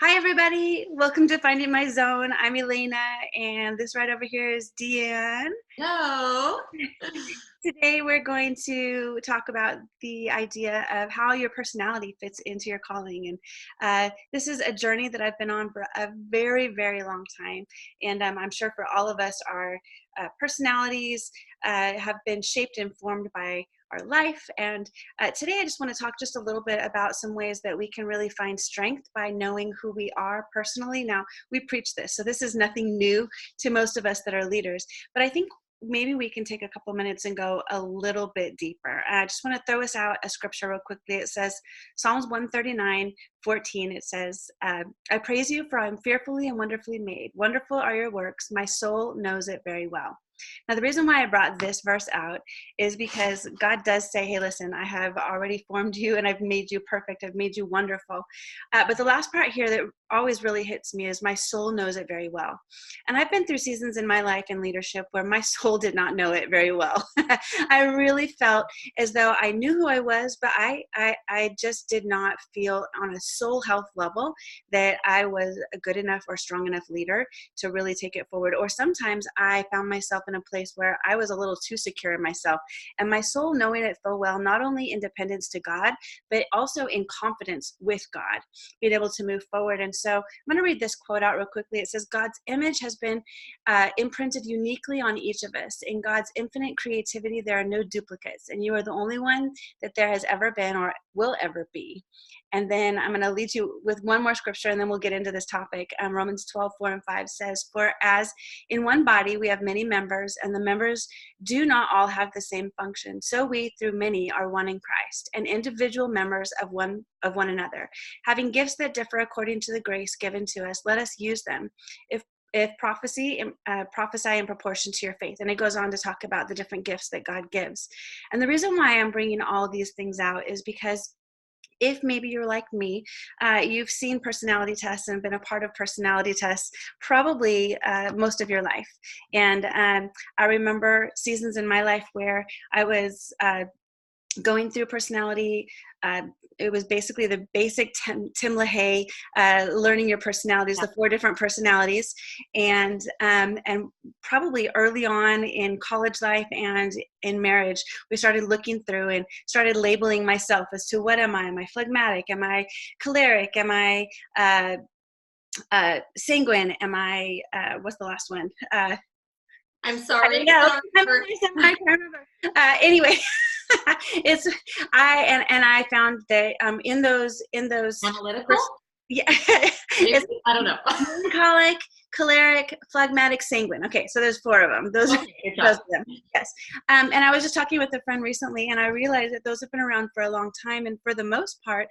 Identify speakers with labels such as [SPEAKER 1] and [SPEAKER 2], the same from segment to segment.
[SPEAKER 1] Hi, everybody. Welcome to Finding My Zone. I'm Elena, and this right over here is Deanne.
[SPEAKER 2] No.
[SPEAKER 1] Today, we're going to talk about the idea of how your personality fits into your calling. And this is a journey that I've been on for a very, very long time. And I'm sure for all of us, our personalities have been shaped and formed by our life. And today, I just want to talk just a little bit about some ways that we can really find strength by knowing who we are personally. Now, we preach this, so this is nothing new to most of us that are leaders. But I think maybe we can take a couple minutes and go a little bit deeper. I just want to throw us out a scripture real quickly. It says, Psalms 139:14. It says, I praise you for I'm fearfully and wonderfully made. Wonderful are your works. My soul knows it very well. Now, the reason why I brought this verse out is because God does say, hey, listen, I have already formed you and I've made you perfect. I've made you wonderful. But the last part here that always really hits me is my soul knows it very well. And I've been through seasons in my life in leadership where my soul did not know it very well. I really felt as though I knew who I was, but I just did not feel on a soul health level that I was a good enough or strong enough leader to really take it forward. Or sometimes I found myself in a place where I was a little too secure in myself. And my soul knowing it full well, not only in dependence to God, but also in confidence with God, being able to move forward. And so I'm going to read this quote out real quickly. It says, God's image has been imprinted uniquely on each of us. In God's infinite creativity, there are no duplicates, and you are the only one that there has ever been or will ever be. And then I'm going to lead you with one more scripture, and then we'll get into this topic. Romans 12:4-5 says, for as in one body we have many members, and the members do not all have the same function, so we through many are one in Christ, and individual members of one another. Having gifts that differ according to the grace given to us, let us use them. If prophesy in proportion to your faith. And it goes on to talk about the different gifts that God gives. And the reason why I'm bringing all these things out is because if maybe you're like me, you've seen personality tests and been a part of personality tests probably most of your life. And I remember seasons in my life where I was going through personality. It was basically the basic Tim LaHaye, learning your personalities, the 4 different personalities. And probably early on in college life and in marriage, we started looking through and started labeling myself as to what am I? Am I phlegmatic? Am I choleric? Am I sanguine? Am I, what's the last one?
[SPEAKER 2] I'm
[SPEAKER 1] I don't
[SPEAKER 2] sorry.
[SPEAKER 1] know.
[SPEAKER 2] Sorry for
[SPEAKER 1] I can't remember. Anyway, it's and I found that in those
[SPEAKER 2] analytical.
[SPEAKER 1] pers- yeah,
[SPEAKER 2] Maybe
[SPEAKER 1] it's
[SPEAKER 2] I don't know.
[SPEAKER 1] melancholic, choleric, phlegmatic, sanguine. Okay, so there's 4 of them. Those are
[SPEAKER 2] Okay, good
[SPEAKER 1] those
[SPEAKER 2] job.
[SPEAKER 1] of them. Yes. And I was just talking with a friend recently, and I realized that those have been around for a long time, and for the most part,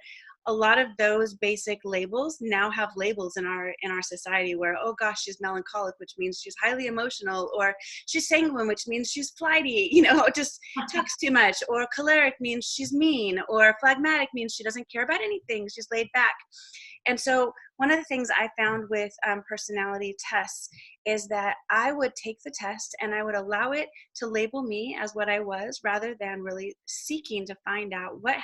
[SPEAKER 1] a lot of those basic labels now have labels in our society where, oh gosh, she's melancholic, which means she's highly emotional, or she's sanguine, which means she's flighty, just talks too much, or choleric means she's mean, or phlegmatic means she doesn't care about anything, she's laid back. And so one of the things I found with personality tests is that I would take the test and I would allow it to label me as what I was, rather than really seeking to find out what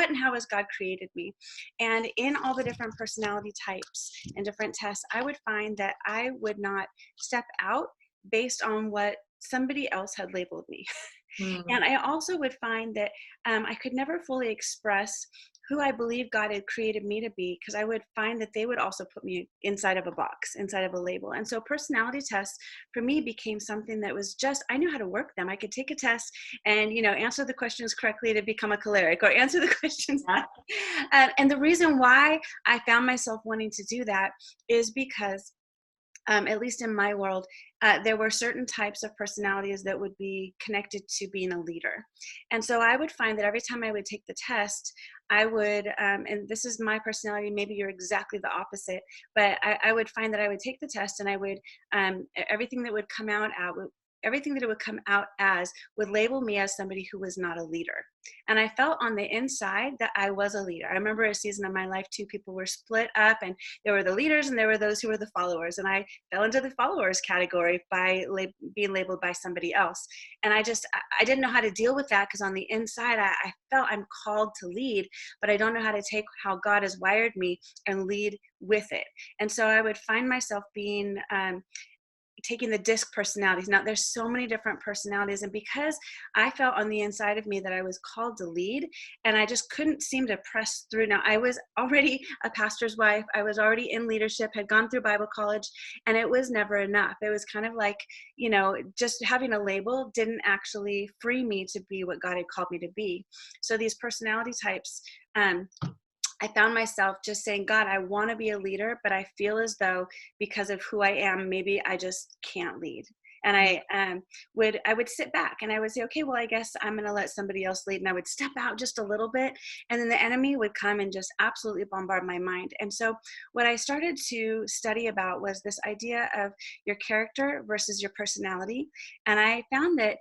[SPEAKER 1] and how has God created me. And in all the different personality types and different tests, I would find that I would not step out based on what somebody else had labeled me.
[SPEAKER 2] Hmm.
[SPEAKER 1] And I also would find that I could never fully express who I believe God had created me to be, because I would find that they would also put me inside of a box, inside of a label. And so personality tests for me became something that was just, I knew how to work them. I could take a test and, answer the questions correctly to become a choleric, or answer the questions.
[SPEAKER 2] Yeah.
[SPEAKER 1] And the reason why I found myself wanting to do that is because at least in my world, there were certain types of personalities that would be connected to being a leader. And so I would find that every time I would take the test, I would, and this is my personality, maybe you're exactly the opposite, but I would find that I would take the test and I would, everything that would come out everything that it would come out as would label me as somebody who was not a leader. And I felt on the inside that I was a leader. I remember a season of my life too, people were split up, and there were the leaders and there were those who were the followers. And I fell into the followers category by being labeled by somebody else. And I didn't know how to deal with that, because on the inside, I felt I'm called to lead, but I don't know how to take how God has wired me and lead with it. And so I would find myself being taking the disc personalities. Now there's so many different personalities, and because I felt on the inside of me that I was called to lead, and I just couldn't seem to press through. Now I was already a pastor's wife, I was already in leadership, had gone through Bible college, and it was never enough. It was kind of like, just having a label didn't actually free me to be what God had called me to be. So these personality types, I found myself just saying, God, I want to be a leader, but I feel as though because of who I am, maybe I just can't lead. And I would sit back and I would say, okay, well, I guess I'm going to let somebody else lead. And I would step out just a little bit, and then the enemy would come and just absolutely bombard my mind. And so what I started to study about was this idea of your character versus your personality. And I found that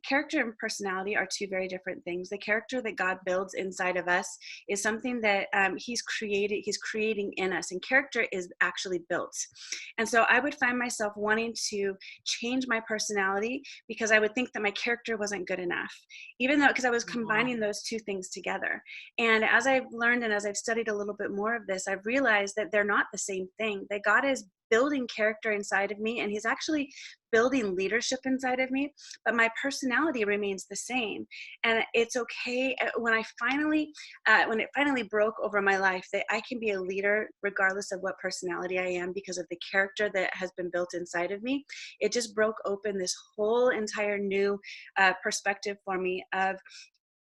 [SPEAKER 1] character and personality are two very different things. The character that God builds inside of us is something that He's creating in us, and character is actually built. And so I would find myself wanting to change my personality because I would think that my character wasn't good enough, even though, because I was combining those two things together. And as I've learned and as I've studied a little bit more of this, I've realized that they're not the same thing, that God is building character inside of me, and He's actually building leadership inside of me, but my personality remains the same. And it's okay when when it finally broke over my life, that I can be a leader regardless of what personality I am, because of the character that has been built inside of me. It just broke open this whole entire new perspective for me of,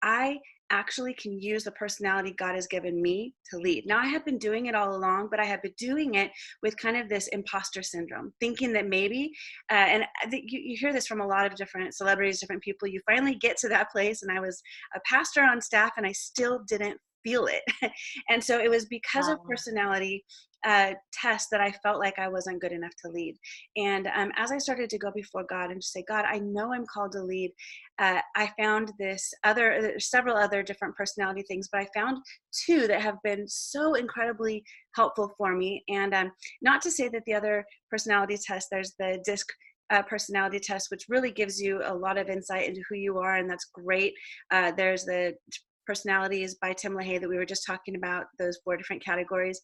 [SPEAKER 1] I actually can use the personality God has given me to lead. Now, I have been doing it all along, but I have been doing it with kind of this imposter syndrome, thinking that maybe, and you hear this from a lot of different celebrities, different people, you finally get to that place. And I was a pastor on staff and I still didn't feel it. And so it was because of
[SPEAKER 2] Wow.
[SPEAKER 1] personality tests that I felt like I wasn't good enough to lead. And as I started to go before God and just say, God, I know I'm called to lead, I found several other different personality things, but I found two that have been so incredibly helpful for me. And not to say that the other personality tests, there's the DISC personality test, which really gives you a lot of insight into who you are, and that's great. There's the personalities by Tim LaHaye that we were just talking about, those 4 different categories.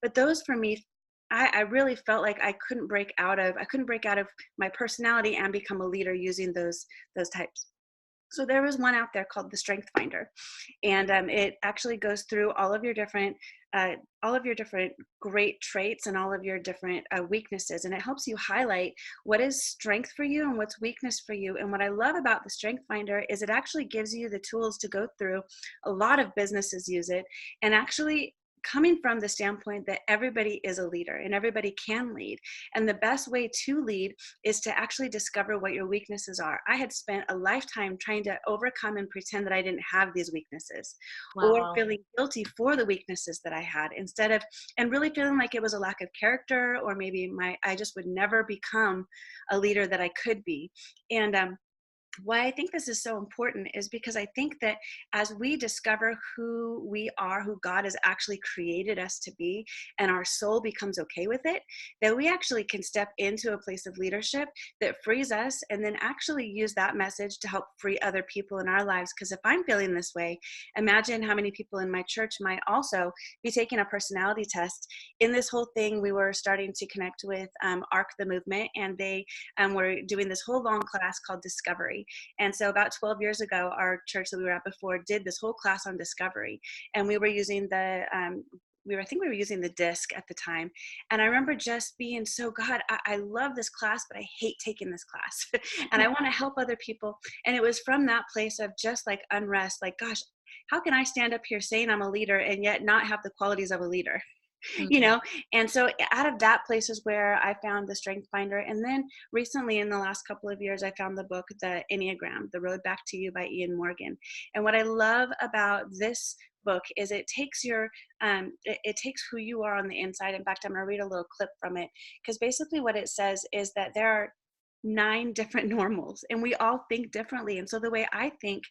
[SPEAKER 1] But those for me, I really felt like I couldn't break out of my personality and become a leader using those types. So there was one out there called the Strength Finder, and it actually goes through uh, all of your different great traits and all of your different weaknesses, and it helps you highlight what is strength for you and what's weakness for you. And what I love about the Strength Finder is it actually gives you the tools to go through. A lot of businesses use it, and actually coming from the standpoint that everybody is a leader and everybody can lead. And the best way to lead is to actually discover what your weaknesses are. I had spent a lifetime trying to overcome and pretend that I didn't have these weaknesses, or
[SPEAKER 2] Wow.
[SPEAKER 1] feeling guilty for the weaknesses that I had, and really feeling like it was a lack of character, or maybe I just would never become a leader that I could be. And why I think this is so important is because I think that as we discover who we are, who God has actually created us to be, and our soul becomes okay with it, that we actually can step into a place of leadership that frees us, and then actually use that message to help free other people in our lives. Because if I'm feeling this way, imagine how many people in my church might also be taking a personality test. In this whole thing, we were starting to connect with ARC the movement, and they were doing this whole long class called Discovery. And so about 12 years ago, our church that we were at before did this whole class on discovery. And we were using I think we were using the DISC at the time. And I remember just being so, God, I love this class, but I hate taking this class. And I want to help other people. And it was from that place of just like unrest, like, gosh, how can I stand up here saying I'm a leader and yet not have the qualities of a leader? you
[SPEAKER 2] Mhm.
[SPEAKER 1] know and so out of that place is where I found the Strength Finder. And then recently, in the last couple of years, I found the book, The Enneagram: The Road Back to You by Ian Morgan. And what I love about this book is it takes it takes who you are on the inside. In fact, I'm going to read a little clip from it, because basically what it says is that there are 9 different normals, and we all think differently. And so the way I think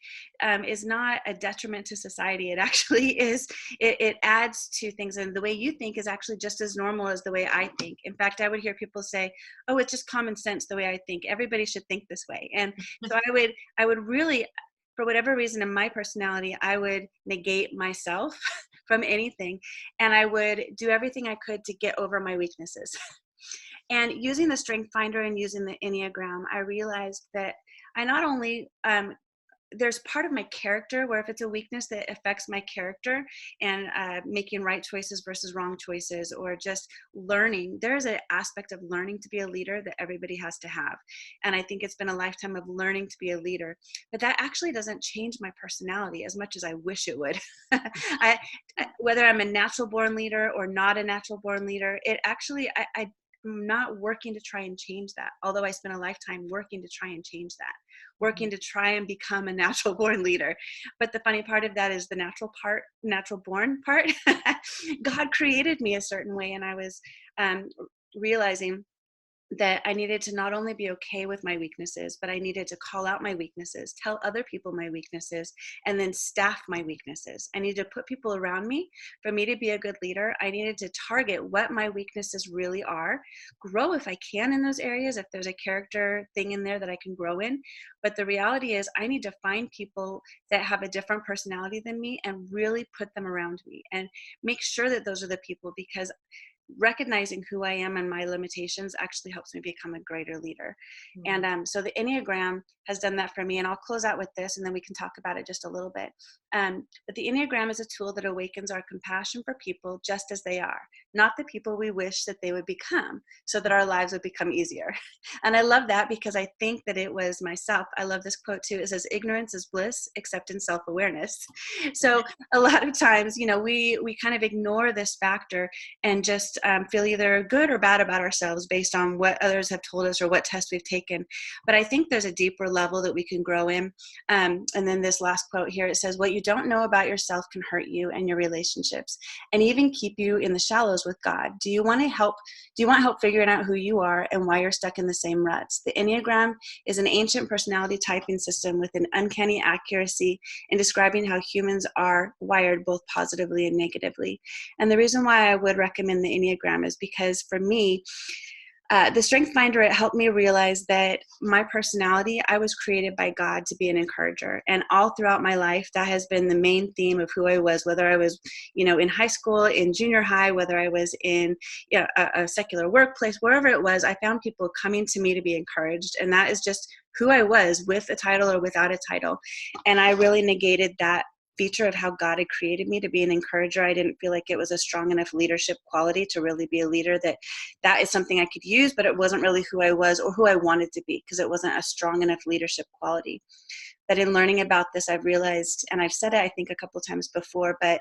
[SPEAKER 1] is not a detriment to society. It actually is, it adds to things. And the way you think is actually just as normal as the way I think. In fact, I would hear people say, oh, it's just common sense the way I think. Everybody should think this way. And so I would really, for whatever reason in my personality, I would negate myself from anything. And I would do everything I could to get over my weaknesses. And using the Strength Finder and using the Enneagram, I realized that I not only, there's part of my character where if it's a weakness that affects my character and making right choices versus wrong choices, or just learning, there's an aspect of learning to be a leader that everybody has to have. And I think it's been a lifetime of learning to be a leader. But that actually doesn't change my personality as much as I wish it would. Whether I'm a natural born leader or not a natural born leader, it actually, I'm not working to try and change that, although I spent a lifetime working to try and change that, working to try and become a natural born leader. But the funny part of that is the natural born part. God created me a certain way, and I was realizing that I needed to not only be okay with my weaknesses, but I needed to call out my weaknesses, tell other people my weaknesses, and then staff my weaknesses. I needed to put people around me. For me to be a good leader, I needed to target what my weaknesses really are, grow if I can in those areas, if there's a character thing in there that I can grow in. But the reality is I need to find people that have a different personality than me and really put them around me and make sure that those are the people, because recognizing who I am and my limitations actually helps me become a greater leader.
[SPEAKER 2] Mm-hmm.
[SPEAKER 1] And so the Enneagram has done that for me. And I'll close out with this, and then we can talk about it just a little bit. But the Enneagram is a tool that awakens our compassion for people just as they are, not the people we wish that they would become, so that our lives would become easier. And I love that because I think that it was myself. I love this quote too. It says, ignorance is bliss, except in self-awareness. So a lot of times, we kind of ignore this factor and just feel either good or bad about ourselves based on what others have told us or what tests we've taken. But I think there's a deeper level that we can grow in. And then this last quote here, it says, what you don't know about yourself can hurt you and your relationships and even keep you in the shallows with God. Do you want help figuring out who you are and why you're stuck in the same ruts? The Enneagram is an ancient personality typing system with an uncanny accuracy in describing how humans are wired both positively and negatively. And the reason why I would recommend the Enneagram is because for me, the Strength Finder, it helped me realize that my personality, I was created by God to be an encourager. And all throughout my life, that has been the main theme of who I was, whether I was, in high school, in junior high, whether I was in a secular workplace, wherever it was, I found people coming to me to be encouraged. And that is just who I was, with a title or without a title. And I really negated that feature of how God had created me to be an encourager. I didn't feel like it was a strong enough leadership quality to really be a leader, that is something I could use, but it wasn't really who I was or who I wanted to be, because it wasn't a strong enough leadership quality. But in learning about this, I've realized, and I've said it, I think, a couple times before, but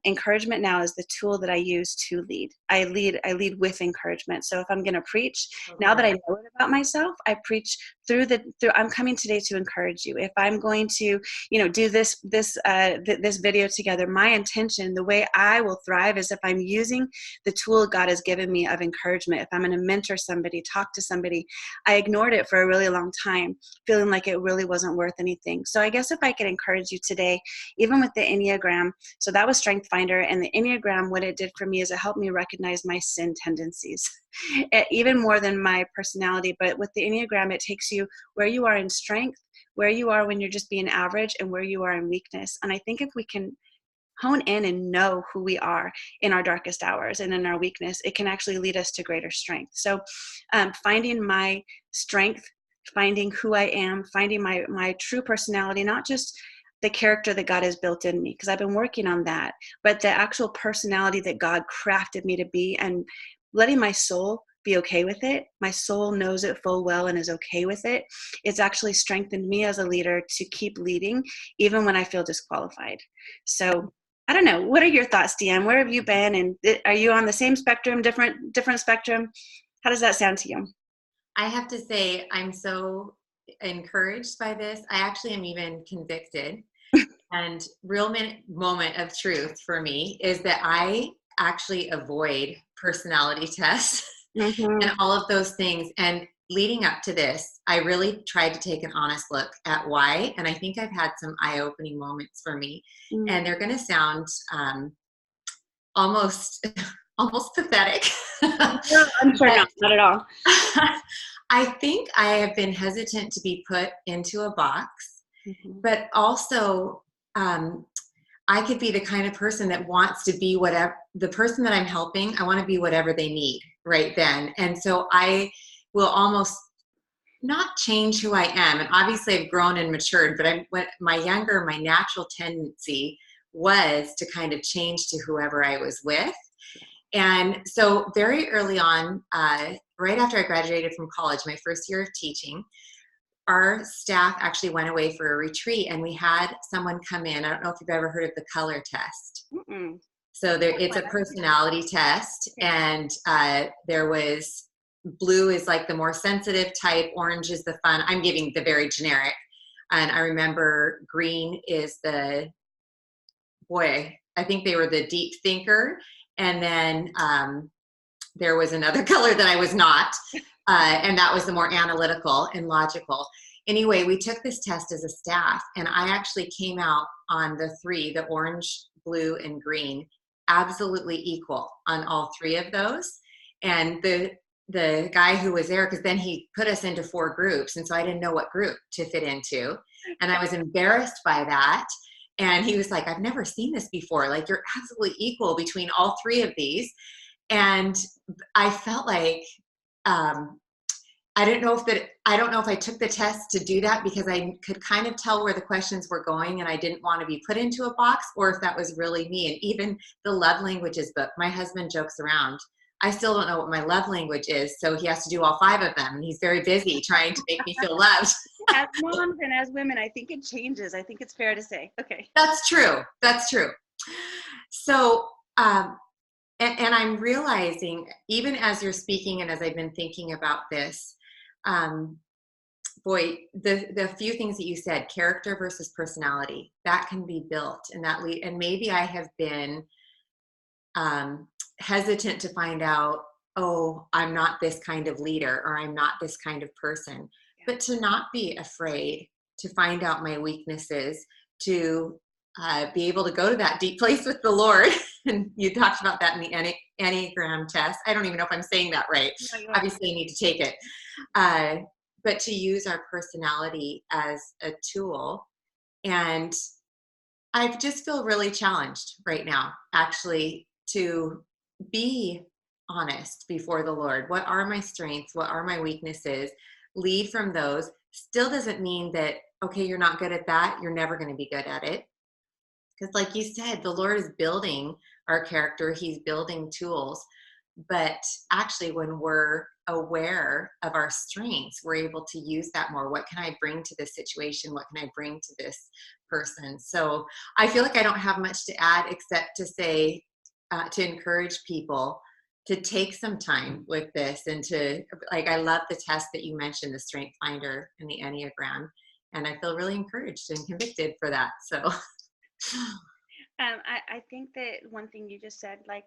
[SPEAKER 1] encouragement now is the tool that I use to lead. I lead with encouragement. So if I'm going to preach, now that I know it about myself, I preach through I'm coming today to encourage you. If I'm going to, do this video together, my intention, the way I will thrive is if I'm using the tool God has given me of encouragement. If I'm going to mentor somebody, talk to somebody, I ignored it for a really long time, feeling like it really wasn't worth anything. So I guess if I could encourage you today, even with the Enneagram, so that was Strength Finder, and the Enneagram, what it did for me is it helped me recognize my sin tendencies, even more than my personality. But with the Enneagram, it takes you where you are in strength, where you are when you're just being average, and where you are in weakness. And I think if we can hone in and know who we are in our darkest hours and in our weakness, it can actually lead us to greater strength. So finding my strength, finding who I am, finding my true personality, not just the character that God has built in me, because I've been working on that, but the actual personality that God crafted me to be, and letting my soul be okay with it. My soul knows it full well and is okay with it. It's actually strengthened me as a leader to keep leading, even when I feel disqualified. So I don't know. What are your thoughts, Deanne? Where have you been? And are you on the same spectrum, different spectrum? How does that sound to you?
[SPEAKER 2] I have to say, I'm so encouraged by this. I actually am even convicted. And real moment of truth for me is that I actually avoid personality tests
[SPEAKER 1] Mm-hmm.
[SPEAKER 2] and all of those things. And leading up to this, I really tried to take an honest look at why. And I think I've had some eye-opening moments for me.
[SPEAKER 1] Mm.
[SPEAKER 2] And they're going to sound almost almost pathetic.
[SPEAKER 1] No, I'm sure not at all.
[SPEAKER 2] I think I have been hesitant to be put into a box,
[SPEAKER 1] Mm-hmm.
[SPEAKER 2] but also I could be the kind of person that wants to be whatever the person that I'm helping. I want to be whatever they need right then. And so I will almost not change who I am. And obviously I've grown and matured, but my natural tendency was to kind of change to whoever I was with. And so very early on, right after I graduated from college, my first year of teaching, our staff actually went away for a retreat, and we had someone come in. I don't know if you've ever heard of the color test.
[SPEAKER 1] Mm-mm.
[SPEAKER 2] So it's a personality test, and there was blue is like the more sensitive type, orange is the fun. I'm giving the very generic. And I remember green is I think they were the deep thinker. And then there was another color that I was not. And that was the more analytical and logical. Anyway, we took this test as a staff, and I actually came out on the three, the orange, blue, and green, absolutely equal on all three of those. And the guy who was there, because then he put us into 4 groups, and so I didn't know what group to fit into. And I was embarrassed by that. And he was like, I've never seen this before. Like, you're absolutely equal between all 3 of these. And I felt like, I don't know if I took the test to do that because I could kind of tell where the questions were going and I didn't want to be put into a box, or if that was really me. And even the love languages book, my husband jokes around, I still don't know what my love language is, so he has to do all 5 of them, and he's very busy trying to make me feel loved.
[SPEAKER 1] As moms and as women, I think it changes. I think it's fair to say. Okay.
[SPEAKER 2] That's true. So, and I'm realizing, even as you're speaking and as I've been thinking about this, the few things that you said, character versus personality, that can be built, and and maybe I have been hesitant to find out, oh, I'm not this kind of leader, or I'm not this kind of person. But to not be afraid to find out my weaknesses, to be able to go to that deep place with the Lord. And you talked about that in the Enneagram test. I don't even know if I'm saying that right. No, obviously, I need to take it. But to use our personality as a tool. And I just feel really challenged right now, actually, to be honest before the Lord. What are my strengths? What are my weaknesses? Lead from those. Still doesn't mean that, okay, you're not good at that, you're never going to be good at it. Because like you said, the Lord is building our character. He's building tools. But actually, when we're aware of our strengths, we're able to use that more. What can I bring to this situation? What can I bring to this person? So I feel like I don't have much to add except to say, to encourage people to take some time with this, and to, like, I love the test that you mentioned, the Strength Finder and the Enneagram, and I feel really encouraged and convicted for that. So
[SPEAKER 1] I think that one thing you just said, like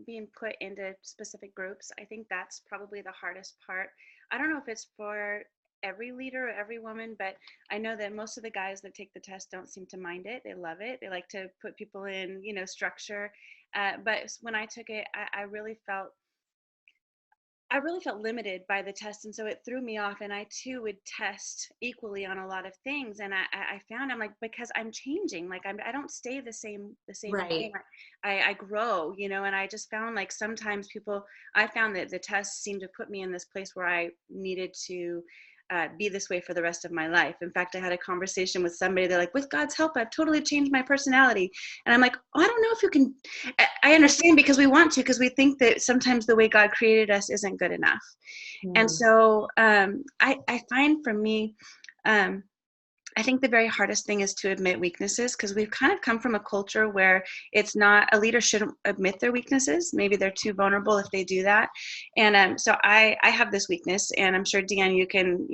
[SPEAKER 1] being put into specific groups, I think that's probably the hardest part. I don't know if it's for every leader or every woman, but I know that most of the guys that take the test don't seem to mind it. They love it. They like to put people in, structure. But when I took it, I really felt limited by the test, and so it threw me off. And I too would test equally on a lot of things, and I found, I'm like, because I'm changing, like I don't stay the same
[SPEAKER 2] right.
[SPEAKER 1] way. I grow, and I just found, like, sometimes I found that the tests seemed to put me in this place where I needed to be this way for the rest of my life. In fact, I had a conversation with somebody. They're like, with God's help, I've totally changed my personality. And I'm like, oh, I don't know if you can. I understand, because we want to, because we think that sometimes the way God created us isn't good enough. And so I find, for me, I think the very hardest thing is to admit weaknesses, because we've kind of come from a culture where it's not, a leader shouldn't admit their weaknesses. Maybe they're too vulnerable if they do that. And so I have this weakness, and I'm sure, Deanne, you can,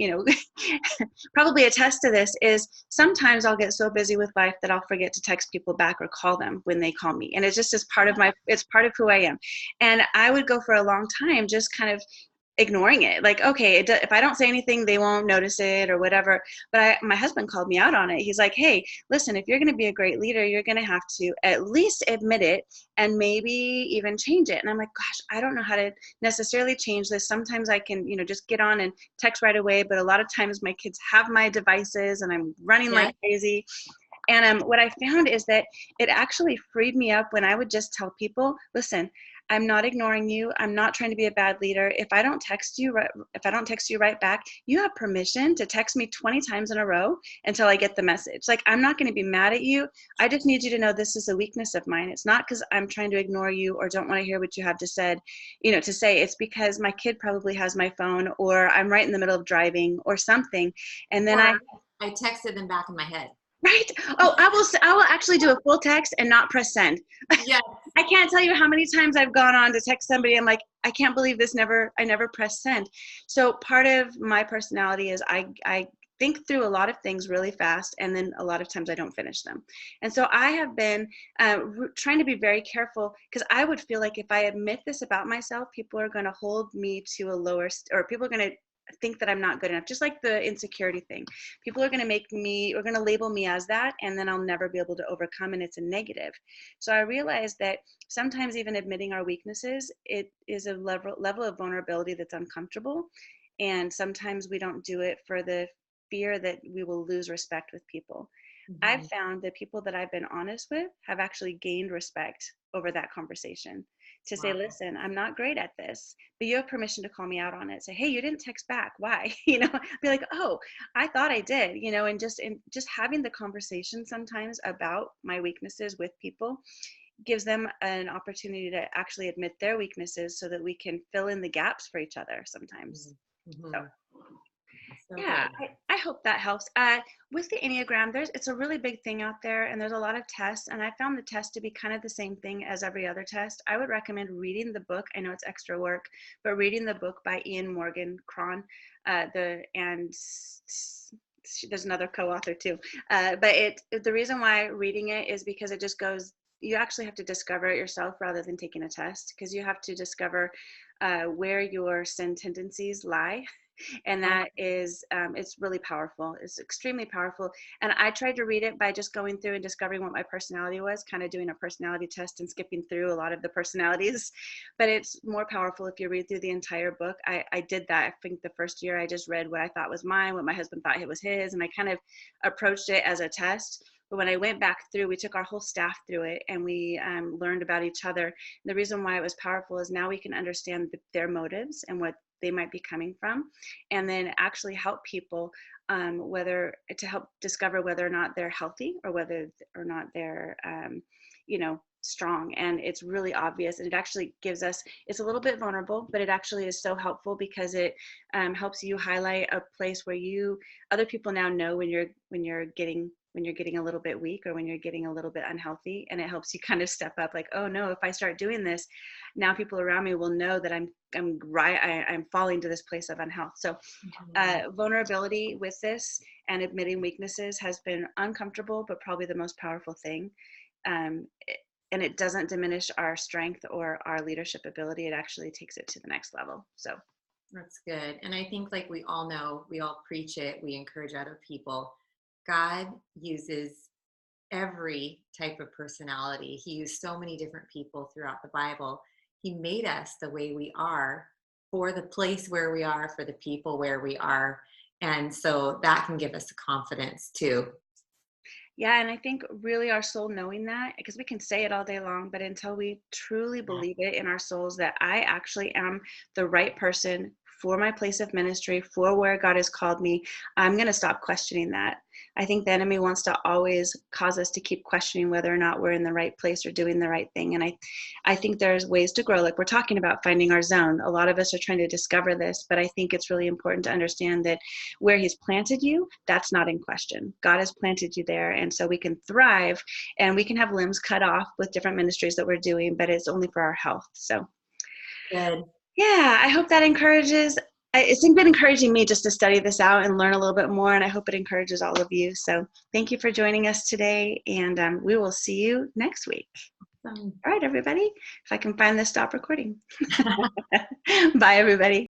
[SPEAKER 1] probably attest to this, is sometimes I'll get so busy with life that I'll forget to text people back or call them when they call me. And it's just part of it's part of who I am. And I would go for a long time just kind of ignoring it, like, okay, if I don't say anything, they won't notice it or whatever. But my husband called me out on it. He's like, hey, listen, if you're going to be a great leader, you're going to have to at least admit it and maybe even change it. And I'm like, gosh, I don't know how to necessarily change this. Sometimes I can, just get on and text right away, but a lot of times my kids have my devices and I'm running
[SPEAKER 2] Yeah.
[SPEAKER 1] like crazy. And what I found is that it actually freed me up when I would just tell people, listen, I'm not ignoring you. I'm not trying to be a bad leader. If I don't text you right back, you have permission to text me 20 times in a row until I get the message. Like, I'm not going to be mad at you. I just need you to know this is a weakness of mine. It's not because I'm trying to ignore you or don't want to hear what you have to say. It's because my kid probably has my phone, or I'm right in the middle of driving or something. And then
[SPEAKER 2] Or I texted them back in my head.
[SPEAKER 1] right. Oh, I will actually do a full text and not press send.
[SPEAKER 2] Yes.
[SPEAKER 1] I can't tell you how many times I've gone on to text somebody. I'm like, I can't believe I never pressed send. So part of my personality is I think through a lot of things really fast, and then a lot of times I don't finish them. And so I have been trying to be very careful, because I would feel like if I admit this about myself, people are going to hold me to a lower, or people are going to think that I'm not good enough, just like the insecurity thing. People are going to label me as that, and then I'll never be able to overcome, and it's a negative. So I realized that sometimes even admitting our weaknesses, it is a level of vulnerability that's uncomfortable. And sometimes we don't do it for the fear that we will lose respect with people. I've
[SPEAKER 2] Mhm.
[SPEAKER 1] found that people that I've been honest with have actually gained respect over that conversation, to say,
[SPEAKER 2] Wow.
[SPEAKER 1] listen, I'm not great at this, but you have permission to call me out on it. Say, hey, you didn't text back. Why? Be like, oh, I thought I did, and just having the conversation sometimes about my weaknesses with people gives them an opportunity to actually admit their weaknesses so that we can fill in the gaps for each other sometimes. So
[SPEAKER 2] Mm-hmm. So
[SPEAKER 1] yeah,
[SPEAKER 2] good.
[SPEAKER 1] I hope that helps. With the Enneagram, it's a really big thing out there, and there's a lot of tests, and I found the test to be kind of the same thing as every other test. I would recommend reading the book. I know it's extra work, but reading the book by Ian Morgan Cron, there's another co-author too. But the reason why reading it is because it just goes. You actually have to discover it yourself rather than taking a test, because you have to discover where your sin tendencies lie. And that is it's really powerful. It's extremely powerful. And I tried to read it by just going through and discovering what my personality was, kind of doing a personality test and skipping through a lot of the personalities. But it's more powerful if you read through the entire book. I did that. I think the first year I just read what I thought was mine, what my husband thought it was his, and I kind of approached it as a test. But when I went back through, we took our whole staff through it, and we learned about each other. The reason why it was powerful is now we can understand their motives and what they might be coming from, and then actually help people, whether to help discover whether or not they're healthy, or whether or not they're strong. And it's really obvious, and it actually gives us, it's a little bit vulnerable, but it actually is so helpful, because it helps you highlight a place where other people now know when you're getting a little bit weak, or when you're getting a little bit unhealthy, and it helps you kind of step up, like, oh no, if I start doing this, now people around me will know that I'm falling to this place of unhealth. So vulnerability with this and admitting weaknesses has been uncomfortable, but probably the most powerful thing. um, and it doesn't diminish our strength or our leadership ability. It actually takes it to the next level. So
[SPEAKER 2] That's good. And I think, like we all know, we all preach it, we encourage other people. God uses every type of personality. He used so many different people throughout the Bible. He made us the way we are, for the place where we are, for the people where we are. And so that can give us confidence too.
[SPEAKER 1] yeah, and I think really our soul knowing that, because we can say it all day long, but until we truly believe it in our souls that I actually am the right person for my place of ministry, for where God has called me, I'm going to stop questioning that. I think the enemy wants to always cause us to keep questioning whether or not we're in the right place or doing the right thing. And I think there's ways to grow. Like we're talking about finding our zone. A lot of us are trying to discover this, but I think it's really important to understand that where he's planted you, that's not in question. God has planted you there. And so we can thrive, and we can have limbs cut off with different ministries that we're doing, but it's only for our health. So
[SPEAKER 2] Good.
[SPEAKER 1] yeah, I hope that encourages. It's been encouraging me just to study this out and learn a little bit more, and I hope it encourages all of you. So thank you for joining us today, and we will see you next week.
[SPEAKER 2] Awesome.
[SPEAKER 1] All right, everybody. If I can find the stop recording. Bye, everybody.